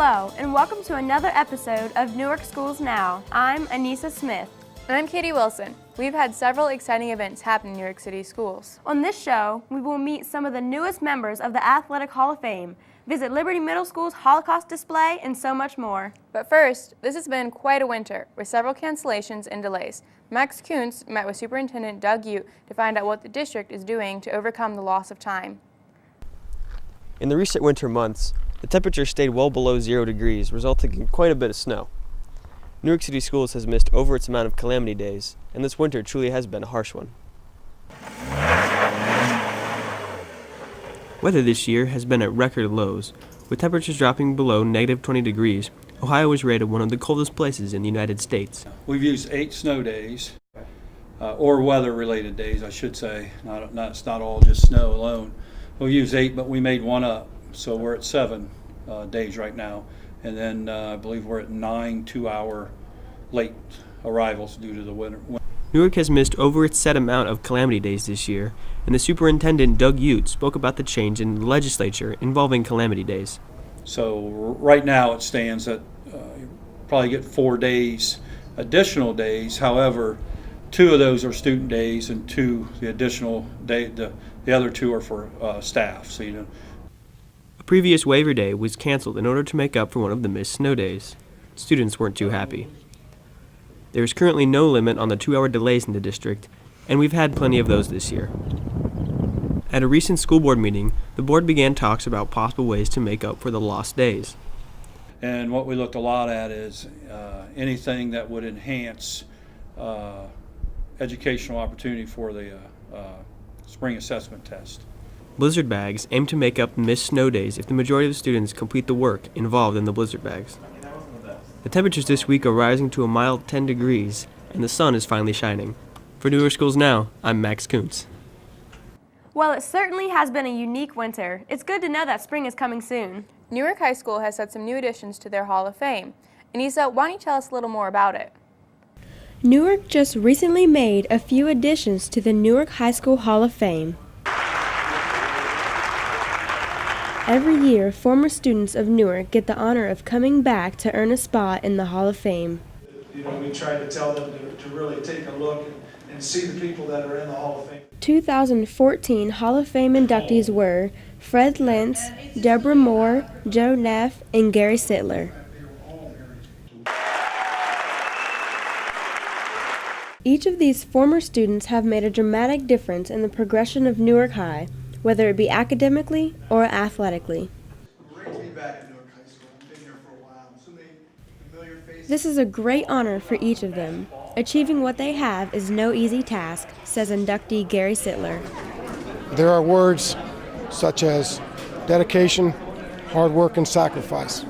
Hello, and welcome to another episode of Newark Schools Now. I'm Anissa Smith. And I'm Katie Wilson. We've had several exciting events happen in New York City schools. On this show, we will meet some of the newest members of the Athletic Hall of Fame, visit Liberty Middle School's Holocaust display, and so much more. But first, this has been quite a winter, with several cancellations and delays. Max Kuntz met with Superintendent Doug Ute to find out what the district is doing to overcome the loss of time. In the recent winter months, the temperature stayed well below 0 degrees, resulting in quite a bit of snow. Newark City Schools has missed over its amount of calamity days, and this winter truly has been a harsh one. Weather this year has been at record lows. With temperatures dropping below negative 20 degrees, Ohio was rated one of the coldest places in the United States. We've used 8 snow days, or weather-related days, I should say. It's not all just snow alone. We'll use 8, but we made one up, so we're at 7 days right now. And then I believe we're at 9 2-hour late arrivals due to the winter. Newark has missed over its set amount of calamity days this year, and the Superintendent Doug Ute spoke about the change in the legislature involving calamity days. So right now it stands that you probably get 4 days, additional days. However, 2 of those are student days, and 2 the additional day. The other 2 are for staff. So A previous waiver day was canceled in order to make up for one of the missed snow days. Students weren't too happy. There is currently no limit on the 2-hour delays in the district, and we've had plenty of those this year. At a recent school board meeting, the board began talks about possible ways to make up for the lost days. And what we looked a lot at is anything that would enhance educational opportunity for the spring assessment test. Blizzard bags aim to make up missed snow days if the majority of the students complete the work involved in the blizzard bags. The temperatures this week are rising to a mild 10 degrees, and the sun is finally shining. For Newark Schools Now, I'm Max Kuntz. Well, it certainly has been a unique winter. It's good to know that spring is coming soon. Newark High School has had some new additions to their Hall of Fame. Anissa, why don't you tell us a little more about it? Newark just recently made a few additions to the Newark High School Hall of Fame. Every year, former students of Newark get the honor of coming back to earn a spot in the Hall of Fame. We try to tell them to really take a look and see the people that are in the Hall of Fame. 2014 Hall of Fame inductees were Fred Lentz, Deborah Moore, Joe Neff, and Gary Sittler. Each of these former students have made a dramatic difference in the progression of Newark High, whether it be academically or athletically. Great to be back at Newark High School. I've been here for a while. So many familiar faces. This is a great honor for each of them. Achieving what they have is no easy task, says inductee Gary Sittler. There are words such as dedication, hard work, and sacrifice.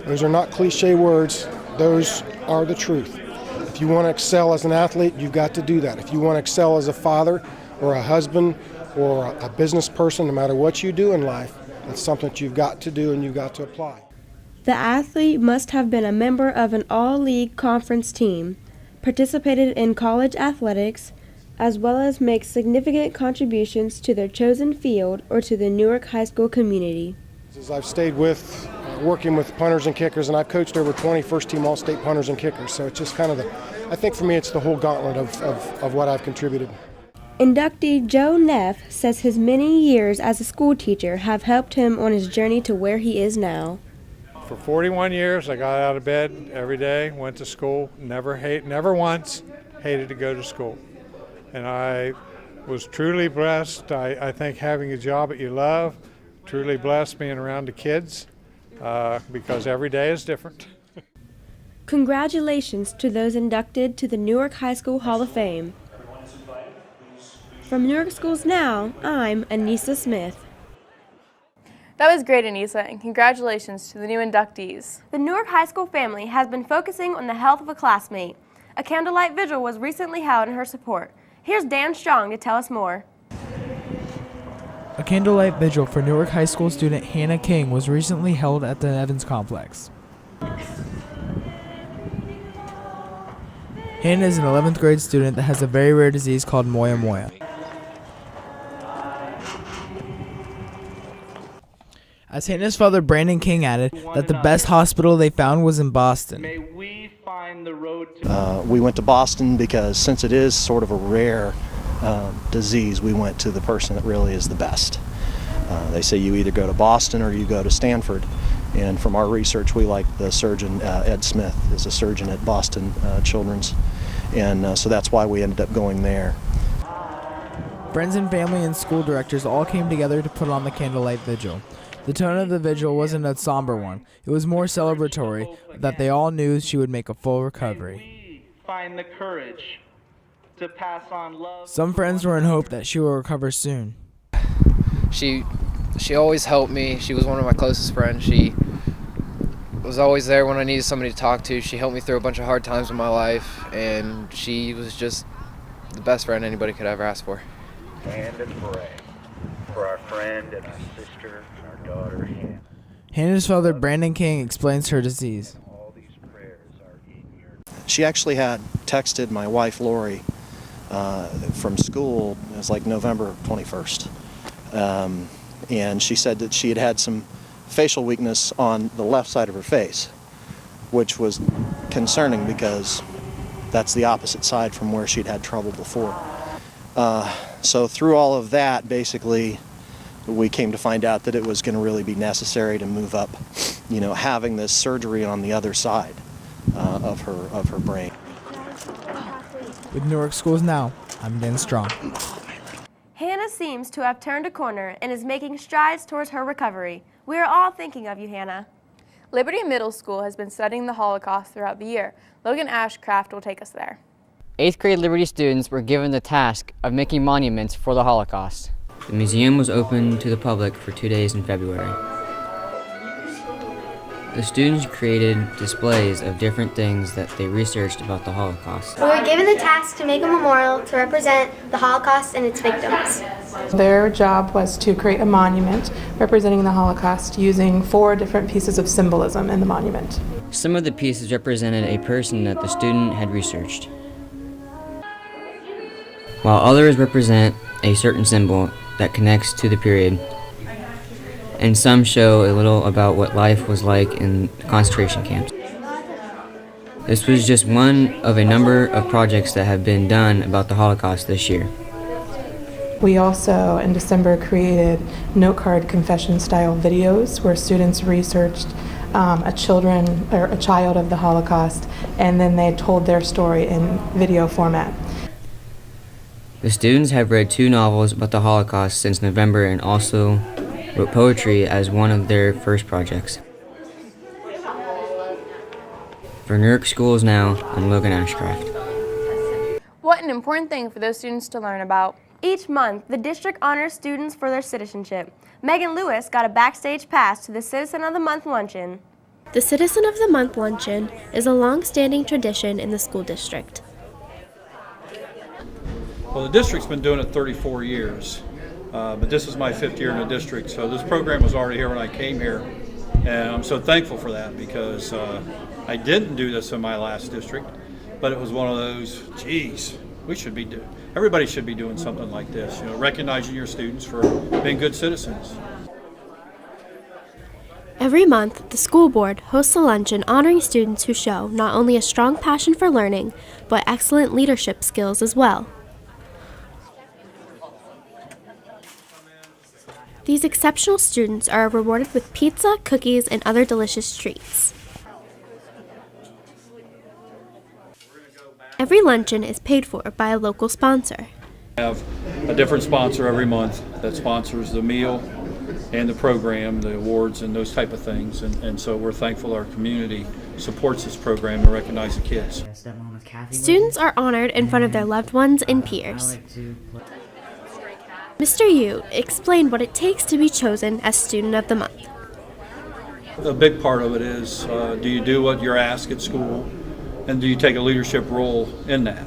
Those are not cliche words. Those are the truth. If you want to excel as an athlete, you've got to do that. If you want to excel as a father or a husband or a business person, no matter what you do in life, that's something that you've got to do and you've got to apply. The athlete must have been a member of an all-league conference team, participated in college athletics, as well as make significant contributions to their chosen field or to the Newark High School community. As I've stayed with, working with punters and kickers, and I've coached over 20 first-team All-State punters and kickers, so it's just kind of I think for me it's the whole gauntlet of what I've contributed. Inductee Joe Neff says his many years as a school teacher have helped him on his journey to where he is now. For 41 years, I got out of bed every day, went to school, never once hated to go to school. And I was truly blessed. I think having a job that you love, truly blessed being around the kids, because every day is different. Congratulations to those inducted to the Newark High School Hall of Fame. From Newark Schools Now, I'm Anissa Smith. That was great, Anissa, and congratulations to the new inductees. The Newark High School family has been focusing on the health of a classmate. A Candlelight Vigil was recently held in her support. Here's Dan Strong to tell us more. A Candlelight Vigil for Newark High School student Hannah King was recently held at the Evans Complex. Hannah is an 11th grade student that has a very rare disease called moya moya. as Hannah's father Brandon King added that the best hospital they found was in Boston. May we find the road to We went to Boston because since it is sort of a rare disease, we went to the person that really is the best. They say you either go to Boston or you go to Stanford. And from our research, we like the surgeon, Ed Smith, is a surgeon at Boston Children's. And so that's why we ended up going there. Friends and family and school directors all came together to put on the Candlelight Vigil. The tone of the vigil wasn't a somber one. It was more celebratory that they all knew she would make a full recovery. we find the courage to pass on love. Some friends were in hope that she will recover soon. She always helped me. She was one of my closest friends. She was always there when I needed somebody to talk to. She helped me through a bunch of hard times in my life, and she was just the best friend anybody could ever ask for. Stand and pray for our friend and our sister and our daughter Hannah. Hannah's father Brandon King explains her disease. All these prayers are in your She actually had texted my wife Lori from school. It was like November 21st. And she said that she had had some facial weakness on the left side of her face, which was concerning because that's the opposite side from where she'd had trouble before. So through all of that, basically, we came to find out that it was going to really be necessary to move up, having this surgery on the other side of her brain. With Newark Schools Now, I'm Dan Strong. Hannah seems to have turned a corner and is making strides towards her recovery. We are all thinking of you, Hannah. Liberty Middle School has been studying the Holocaust throughout the year. Logan Ashcraft will take us there. 8th grade Liberty students were given the task of making monuments for the Holocaust. The museum was open to the public for 2 days in February. The students created displays of different things that they researched about the Holocaust. We were given the task to make a memorial to represent the Holocaust and its victims. Their job was to create a monument representing the Holocaust using 4 different pieces of symbolism in the monument. Some of the pieces represented a person that the student had researched, while others represent a certain symbol that connects to the period, and some show a little about what life was like in concentration camps. This was just one of a number of projects that have been done about the Holocaust this year. We also, in December, created note card confession-style videos where students researched a child of the Holocaust, and then they told their story in video format. The students have read 2 novels about the Holocaust since November and also wrote poetry as one of their first projects. For Newark Schools Now, I'm Logan Ashcraft. What an important thing for those students to learn about. Each month, the district honors students for their citizenship. Megan Lewis got a backstage pass to the Citizen of the Month luncheon. The Citizen of the Month luncheon is a long-standing tradition in the school district. Well, the district's been doing it 34 years, but this is my 5th year in the district, so this program was already here when I came here, and I'm so thankful for that because I didn't do this in my last district, but it was one of those, geez, everybody should be doing something like this, recognizing your students for being good citizens. Every month, the school board hosts a luncheon honoring students who show not only a strong passion for learning, but excellent leadership skills as well. These exceptional students are rewarded with pizza, cookies, and other delicious treats. Every luncheon is paid for by a local sponsor. We have a different sponsor every month that sponsors the meal and the program, the awards, and those type of things. And so we're thankful our community supports this program to recognize the kids. Students are honored in front of their loved ones and peers. Mr. Yu explained what it takes to be chosen as Student of the Month. A big part of it is, do you do what you're asked at school, and do you take a leadership role in that?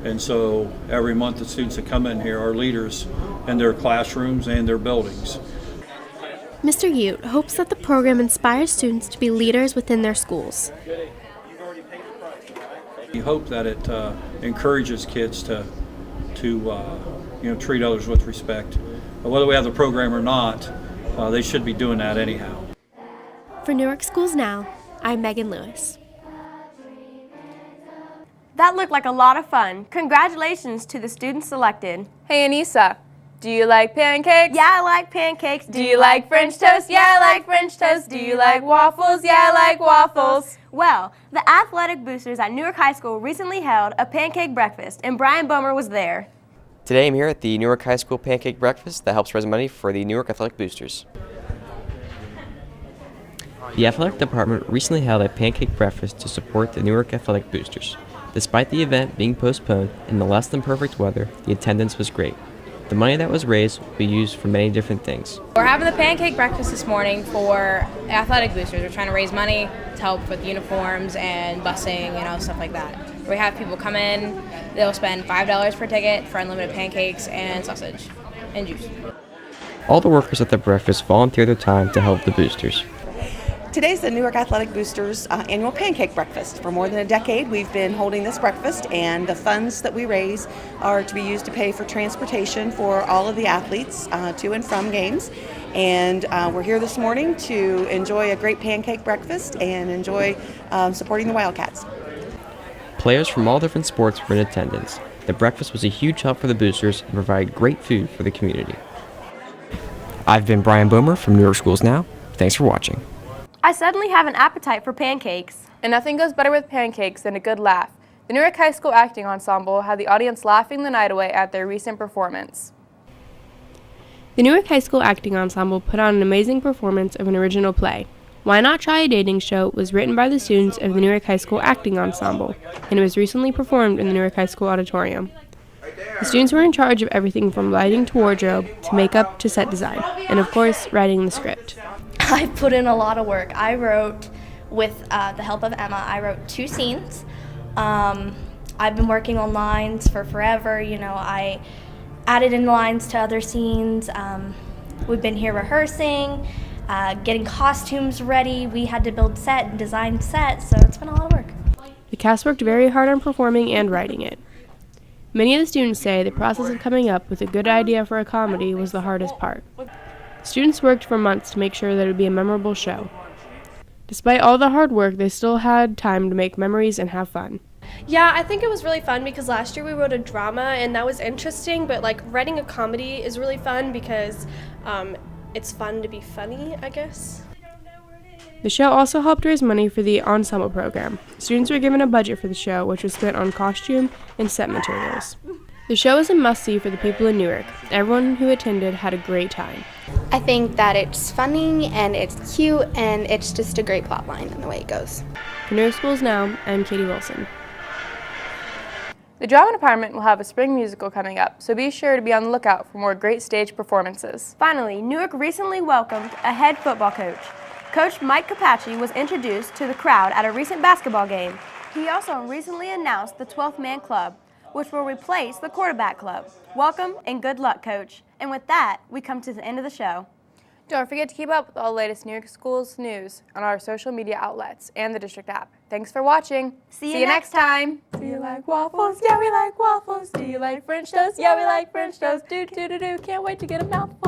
And so every month the students that come in here are leaders in their classrooms and their buildings. Mr. Ute hopes that the program inspires students to be leaders within their schools. We hope that it encourages kids to treat others with respect. But whether we have the program or not, they should be doing that anyhow. For Newark Schools Now, I'm Megan Lewis. That looked like a lot of fun. Congratulations to the students selected. Hey, Anissa, do you like pancakes? Yeah, I like pancakes. Do you like French toast? Yeah, I like French toast. Do you like waffles? Yeah, I like waffles. Well, the athletic boosters at Newark High School recently held a pancake breakfast, and Brian Bomer was there. Today I'm here at the Newark High School Pancake Breakfast that helps raise money for the Newark Athletic Boosters. The athletic department recently held a pancake breakfast to support the Newark Athletic Boosters. Despite the event being postponed in the less than perfect weather, the attendance was great. The money that was raised will be used for many different things. We're having the pancake breakfast this morning for athletic boosters. We're trying to raise money to help with uniforms and busing, stuff like that. We have people come in, they'll spend $5 per ticket for unlimited pancakes and sausage and juice. All the workers at the breakfast volunteered their time to help the boosters. Today's the Newark Athletic Boosters annual Pancake Breakfast. For more than a decade, we've been holding this breakfast, and the funds that we raise are to be used to pay for transportation for all of the athletes to and from games. And we're here this morning to enjoy a great pancake breakfast and enjoy supporting the Wildcats. Players from all different sports were in attendance. The breakfast was a huge help for the boosters and provided great food for the community. I've been Brian Bomer from Newark Schools Now. Thanks for watching. I suddenly have an appetite for pancakes. And nothing goes better with pancakes than a good laugh. The Newark High School Acting Ensemble had the audience laughing the night away at their recent performance. The Newark High School Acting Ensemble put on an amazing performance of an original play. Why Not Try a Dating Show was written by the students of the Newark High School Acting Ensemble, and it was recently performed in the Newark High School Auditorium. The students were in charge of everything from lighting to wardrobe to makeup to set design, and of course, writing the script. I put in a lot of work. I wrote, with the help of Emma, I wrote 2 scenes. I've been working on lines for forever. I added in lines to other scenes. We've been here rehearsing, getting costumes ready. We had to build set and design sets, so it's been a lot of work. The cast worked very hard on performing and writing it. Many of the students say the process of coming up with a good idea for a comedy was the hardest part. Students worked for months to make sure that it would be a memorable show. Despite all the hard work, they still had time to make memories and have fun. Yeah, I think it was really fun because last year we wrote a drama and that was interesting, but writing a comedy is really fun because it's fun to be funny, I guess. The show also helped raise money for the ensemble program. Students were given a budget for the show, which was spent on costume and set materials. The show is a must-see for the people in Newark. Everyone who attended had a great time. I think that it's funny and it's cute and it's just a great plot line in the way it goes. For Newark Schools Now, I'm Katie Wilson. The drama department will have a spring musical coming up, so be sure to be on the lookout for more great stage performances. Finally, Newark recently welcomed a head football coach. Coach Mike Capacci was introduced to the crowd at a recent basketball game. He also recently announced the 12th Man Club, which will replace the quarterback club. Welcome and good luck, Coach. And with that, we come to the end of the show. Don't forget to keep up with all the latest Newark Schools news on our social media outlets and the district app. Thanks for watching. See you next time. Do you like waffles? Yeah, we like waffles. Do you like French toast? Yeah, we like French toast. Do, do, do, do. Can't wait to get a mouthful.